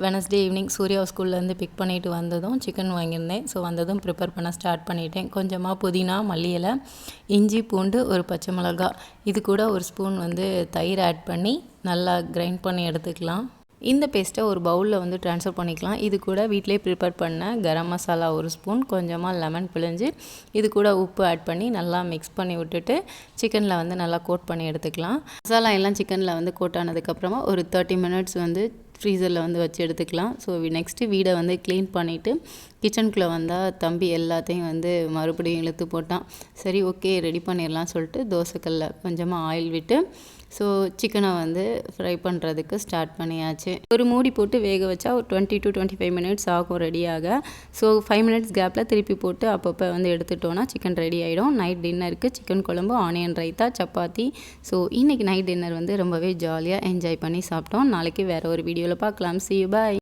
Wednesday evening சூர்யாவை ஸ்கூல்லேருந்து big பண்ணிவிட்டு வந்ததும் சிக்கன் வாங்கியிருந்தேன். ஸோ வந்ததும் ப்ரிப்பேர் பண்ண ஸ்டார்ட் பண்ணிட்டேன். கொஞ்சமாக புதினா, மல்லி இலை, இஞ்சி, பூண்டு, ஒரு பச்சை மிளகா, இது கூட ஒரு ஸ்பூன் தயிர் ஆட் பண்ணி நல்லா கிரைண்ட் பண்ணி எடுத்துக்கலாம். இந்த பேஸ்ட்டை ஒரு பவுலில் ட்ரான்ஸ்ஃபர் பண்ணிக்கலாம். இது கூட வீட்டிலே ப்ரிப்பேர் பண்ண கரம் மசாலா ஒரு ஸ்பூன், கொஞ்சமாக லெமன் பிழிஞ்சு இது கூட உப்பு ஆட் பண்ணி நல்லா மிக்ஸ் பண்ணி விட்டுட்டு சிக்கனில் நல்லா கோட் பண்ணி எடுத்துக்கலாம். மசாலா எல்லாம் சிக்கனில் கோட் ஆனதுக்கப்புறமா ஒரு 30 மினிட்ஸ் ஃப்ரீசரில் வச்சு எடுத்துக்கலாம். ஸோ நெக்ஸ்ட்டு வீடை க்ளீன் பண்ணிவிட்டு கிச்சனுக்குள்ளே வந்தால் தம்பி எல்லாத்தையும் மறுபடியும் இழுத்து போட்டான். சரி, ஓகே, ரெடி பண்ணிடலாம் சொல்லிட்டு தோசைக்கல்ல கொஞ்சமாக ஆயில் விட்டு ஸோ சிக்கனை ஃப்ரை பண்ணுறதுக்கு ஸ்டார்ட் பண்ணியாச்சு. ஒரு மூடி போட்டு வேக வச்சா ஒரு 20 to 25 மினிட்ஸ் ஆகும் ரெடியாக. ஸோ 5 மினிட்ஸ் கேப்பில் திருப்பி போட்டு அப்பப்போ எடுத்துட்டோன்னா சிக்கன் ரெடி ஆகிடும். நைட் டின்னருக்கு சிக்கன் குழம்பு, ஆனியன் ரைத்தா, சப்பாத்தி. ஸோ இன்றைக்கி நைட் டின்னர் ரொம்பவே ஜாலியாக என்ஜாய் பண்ணி சாப்பிட்டோம். நாளைக்கு வேறு ஒரு வீடியோவில் பார்க்கலாம். See you, bye.